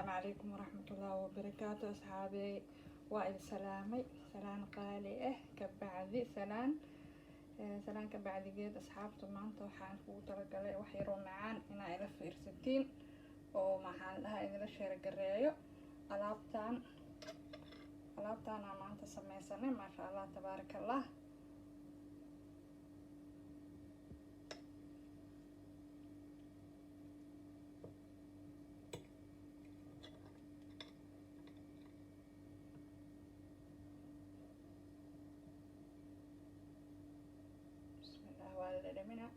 عليكم ورحمة الله وبركاته أصحابي. وائل سلامي سلام قالي كبعدي سلام كبعدي جيد أصحابته maanta waxaan kugu talagalay wax yar oo macaan inaa ila fiirsatiin oo maxaan dhahaa idila sheer gareeyo alaabtaan aan maanta sameysanay maasha Allah tabaarakallah. Minä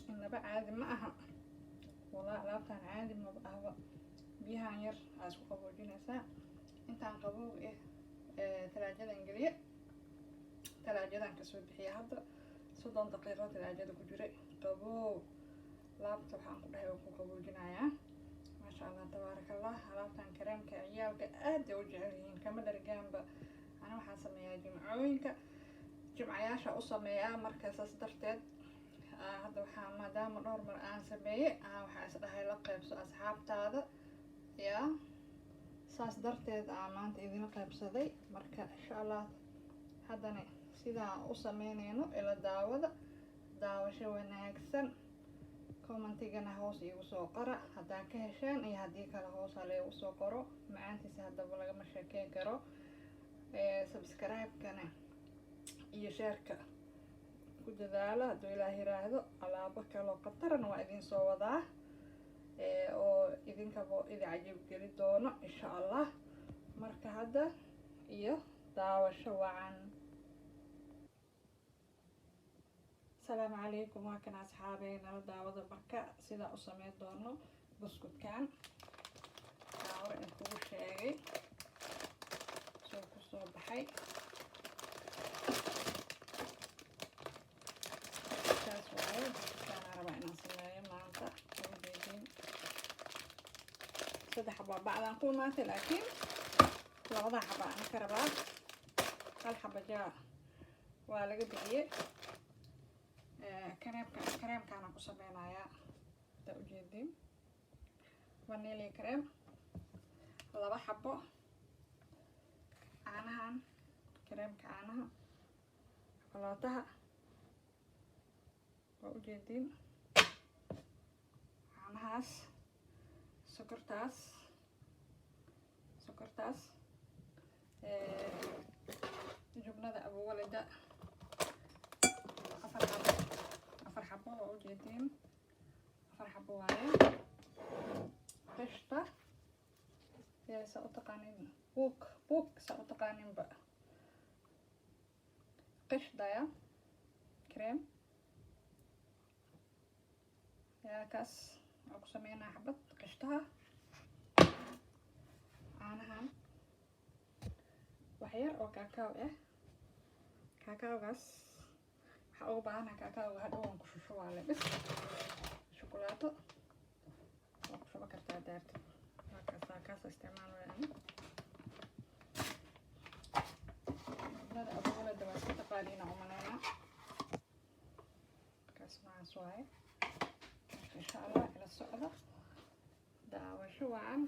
إنما عادي معها والله alaabtaan caadi ma ahba biyahan yar aad ku qaboojinaysaa intaan qabow talaajadan geliye talaajadan ka soo bixiya hadda 30 daqiiqo talaajada ku jiray qabow laabta waxaan ku dhahay ku qaboojinayaa maasha Allah tabaarakallah. alaabtaan kareemka ciyaalka aad ay u jecel yihiin kama dhargaanba ana waxaan sameeyaa jimcayaasha u sameeyaa marka saas darteed hadda waxaa maadaama dhowr mar aan sameeyay waxaa is dhahay la qaybso asxaabtaada yaa saas darteed maanta idin qaybsaday marka insha Allah haddana sidaan u sameynayno ila daawasho wanaagsan. commentigana hoos igu soo qora hadaa ka hesheen iyo hadii kale hoos la igu soo qoro macaantiisa hadaba lagama sheekeyn karo. subscribe-kana iyo share-ka ku dadaala haduu Ilaahay yiraahdo alaabo kale oo qataran waa idin soo wadaa oo idinkaba idin cajab geli doono insha Allah. marka hadda iyo daawasho wacan. السلام عليكم وكان أصحابي نرى دعوة بركة سيدا أسمي دونو بسكوت كان دعوة إنكو شاقي سوكو صوب حي ساس وعي كان عربعنا صلايا معنطة ومديدين سيدا حبا بعد نقول ماتي لكن لغضا حبا أنا كربات الحبا جاء ولقى بقية كريمكان ku sameynaya ta ujeedin vanilla cream 2 xabo caanahan creamka caanaha qalootaha waa ujeedin caanahaas sokortaas jubnada abu walida 4 xabo waa ujeedin 4 xabo waaye qishta sa u taqaanin buuk sa u taqaanin ba qishdaya cream yaa kaas oo ku sameynaa xabad qishtaha caanahan wax yar oo kakao kakaogaas waxaa baahana kakao hadhow aan ku shushubaale bis shukulaato waa ku shuba kartaa daarta kaas isticmaalaya nada abuulada waa iska taqaaliina umanayna kaas macaas waaye insha Allah ila socda daawasho wacan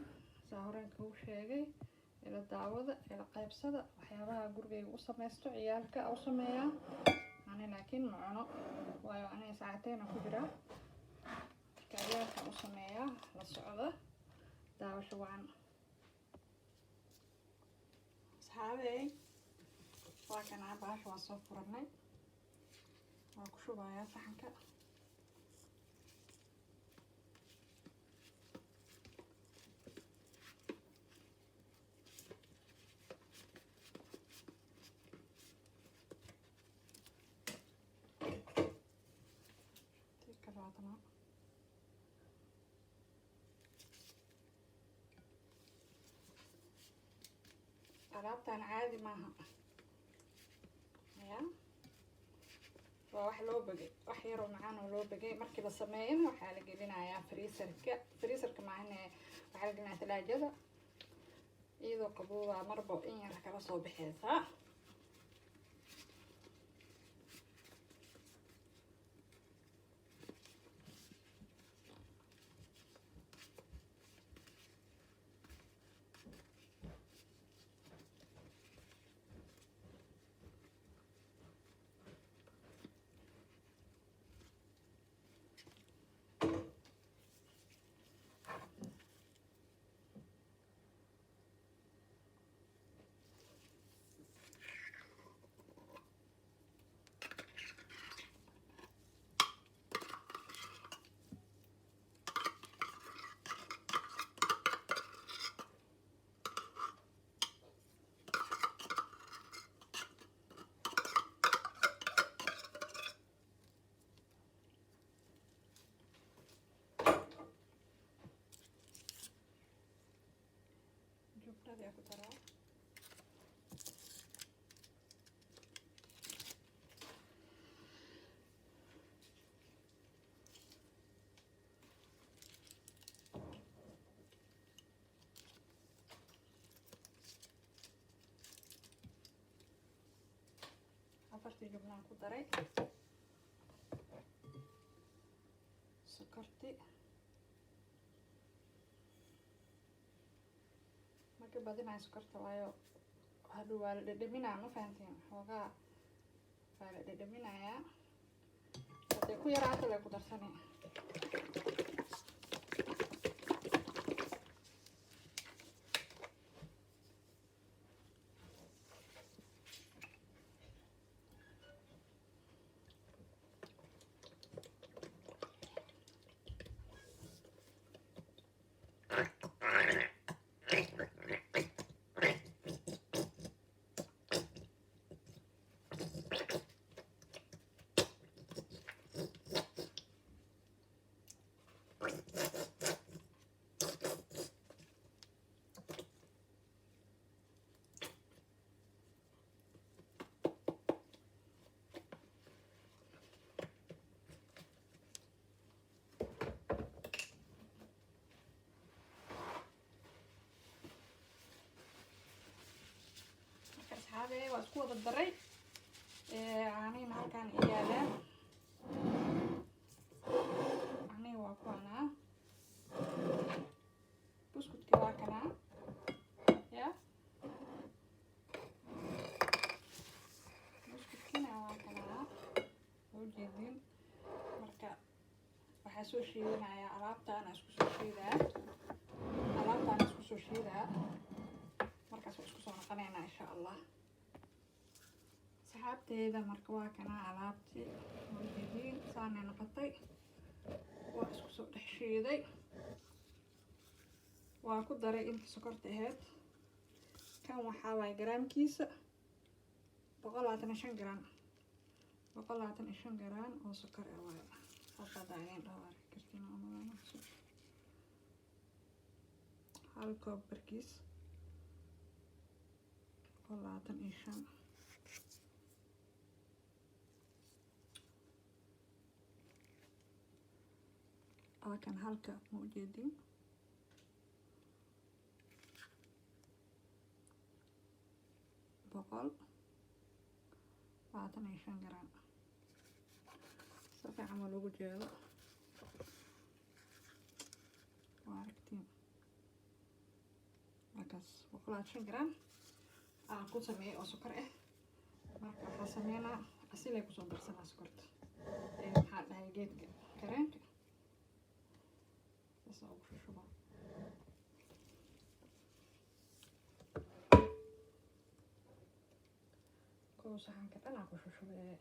saa horeen kuu sheegay ila daawada ila qaybsada waxyaabaha gurigayga u samaysto ciyaalka u sameeyaa laakiin ma cuno waayo aniga saacadeyna ku jira ciyaalka u sameeyaa la socda daawasho wacan. asxaabey waa kana baasha waa soo furanay waa ku shubayaa saxanka alaabtaan caadi maaha ya waa wax loo bagay wax yar oo macaan oo loo bagay markii la sameeyana waxaa la gelinayaa freezerka maahane waxaa la gelinayaa talaajada iyadoo qabooba marba in yar kala soo bixeysaa afartii jubnaan ku daray sokorti marka badinaa sokorta waayo hadhow waa la dhadhaminaa ma fahantiin xoogaa waa la dhadhaminayaa hadday ku yaraato lay ku darsanaya waa isku wada daray caanihina halkaan iyaalaan caanihi waa kuwanaa buskudki waa kanaa ya buskudkina waa kanaa ujeedin marka waxaa soo shiidanayaa alaabtaana isku soo shiidaa markaas waa isku soo noqonaynaa insha allah saxaabteeda marka waa kana alaabtii ujeedin saanay noqotay waa isku soo dhex shiiday waa ku daray inta sokorta ahayd kan waxaa waaye garaamkiisa 125 gram 125 gram oo sokor ah waaye halkaada inaan dhawaar kartina ama hal koob barkiis 125 kan halka ma ujeedin boqol 25 gram si fiican waa loogu jeedo waa aragtiin markaas 125 gram aan ku sameeyay oo sokor ah marka waxaa sameynaa asilay kusoo darsanaa sokorta maxaa dhahay geedka kareenka saxanka dhan aan ku shushubay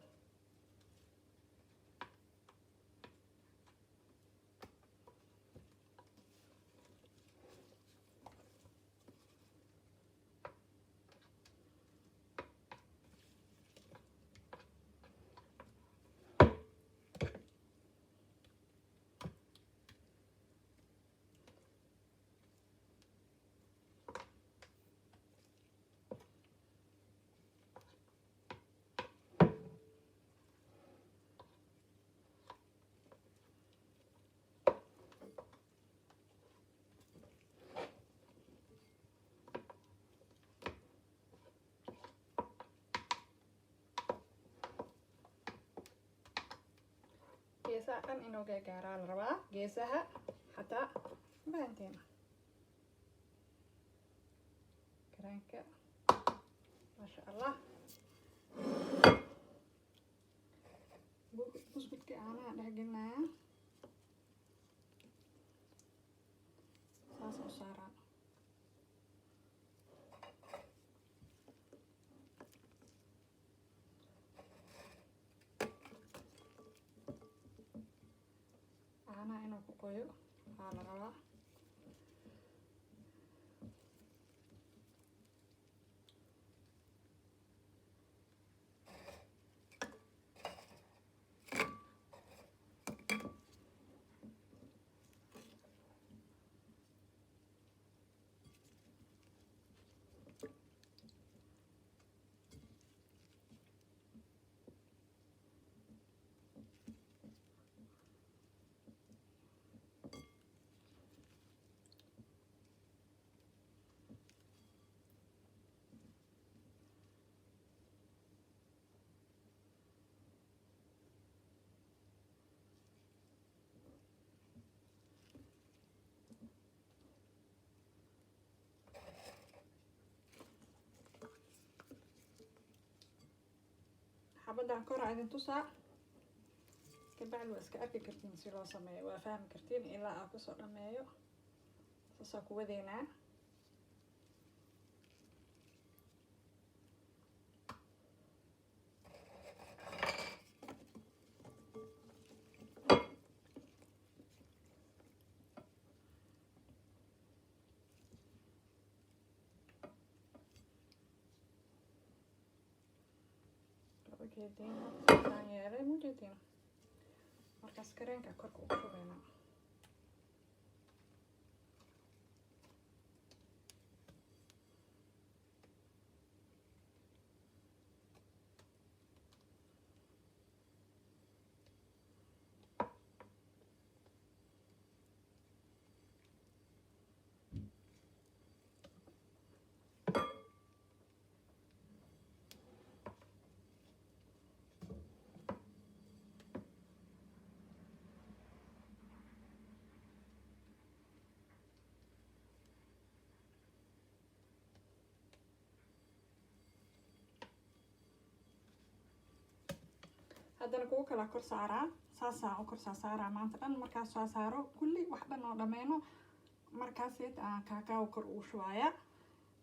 geesaha dhan inuu gaaraa la rabaa geesaha xataa maanteena karaanka maasha allah buskudka caanaha dhex gelinayaa saas u saaraa inuu ku qoyo waxaa la rabaa xabadaan kor idin tusaa kabacdi waa iska arki kartiin si loo sameeyo, waa fahmi kartiin ilaa aan kusoo dhameeyo. Saasaa ku wadeynaa. ujeedin aan yeelay mujeedin markaas kareenka korka ugu shubayna. haddana kuwa kala kor saaraa, saasaan u kor saaraa maanta dhan. markaas soo saaro kulli wax dhan oo dhammeeno markaas aan kaakaw kor ugu shubaaya.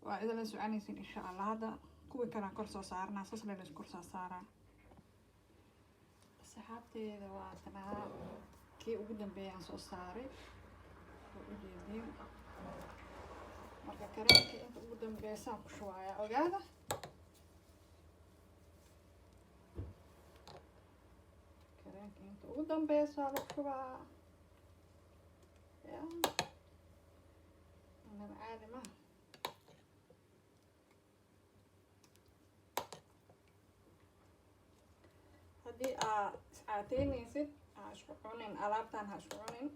waa idin la soconaysiin insha Allah. hadda kuwii kala kor soo saarnaa saas la isku kor saaraa. saxaabteeda waa tanaa kii ugu dambeeyay aan soo saaray oo ujeedin. marka kareenka inta ugu dambeeyay ku shubaaya ogaada. inta ugu dambeysa lagu shubaa anaba caadi ma haddii aa iscaateynaysid ha isku cunin alaabtan, ha isku cunin.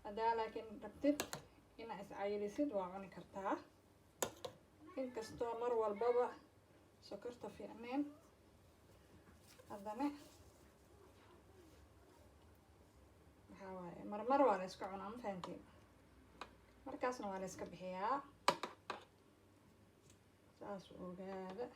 haddaa laakiin rabtid inaa iscayilisid waa cuni kartaa, inkastoo mar walbaba sokorta fiicneen. haddana marmar waa la iska cunaa, ma fahantiin. markaasna waa la iska bixiyaa, saas ogaada.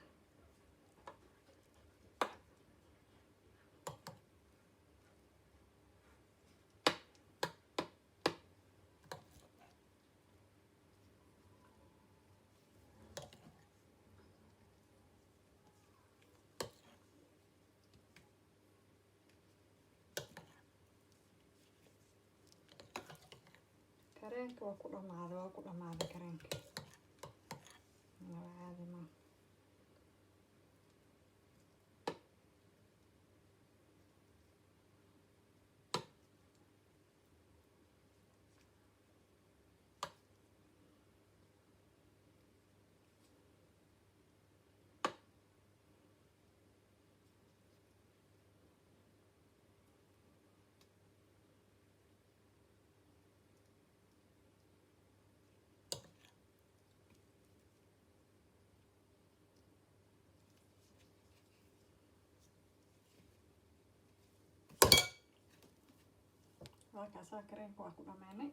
kareenka waa ku dhamaaday kareenka. waa caadi ma halkaasaa kareenka waa ku dhammaanay.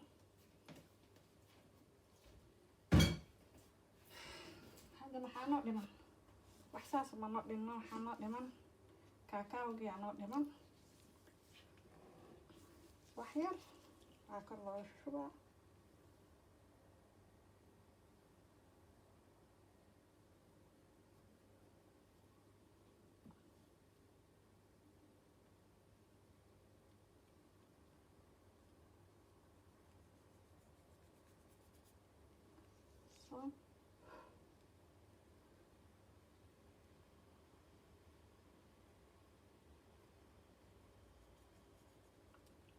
hadda maxaa noo dhiman? wax saas ma noo dhinno. waxaa noo dhiman kaakaawgii aa noo dhiman. wax yar waa kor looga shubaa.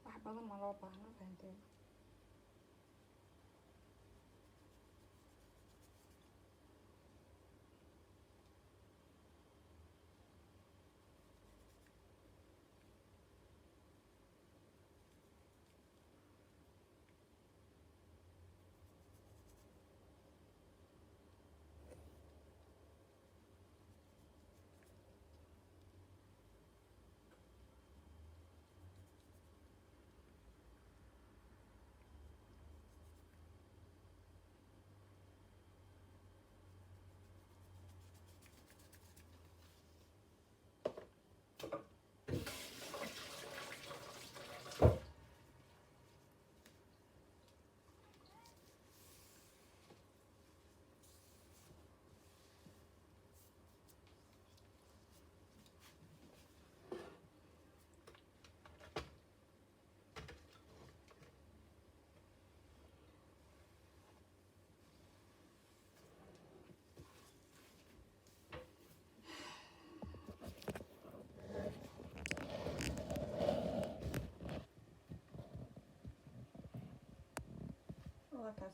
wax badan ma loo baahna, fahanteen.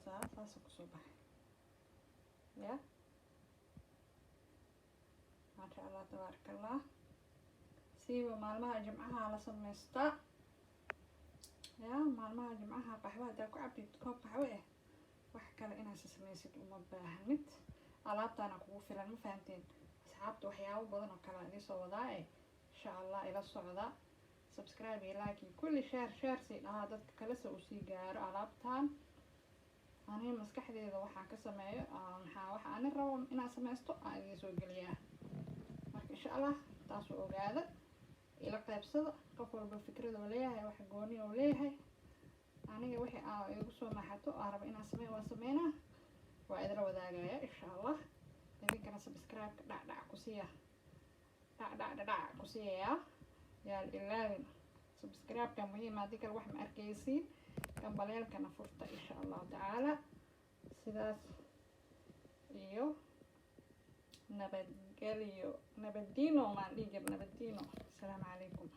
saas ku soo baxay ya ma sha Allah tabarakallah siiba maalmaha jimcaha la sameystaa ya maalmaha jimcaha qaxwo hadaa ku cabtid koob qaxwo ah wax kale inaad sameysid uma baahnid alaabtaana kugu filan ma fahanteen asxaabta waxyaabo badan oo kale idin soo wadaa insha Allah ila socda subscribe iyo like iyo kulli share si dhaha dadka kale soo usii gaaro alaabtaan aniga maskaxdeeda waxaan ka sameeyo waxa aan rabo inaan sameysto aan idin soo geliyaa marka insha Allah taas oo ogaada ila qaybsada qof walba fikrad oo leeyahay wax gooni oo leeyahay aniga wixii aan igu soo maaxato aan rabo inaan sameeyo waa sameynaa waa idin wadaagaya insha Allah idinkana subscribe ka dhac ku siiya dhac ku siiya yaa ilaawin subscribe ka muhiim ah dikal wax ma arkaysiin kan baleelkana furta insha Allah taala sidaas iyo nabadgelyo nabadino ma dhigir nabadino assalaamu calaykum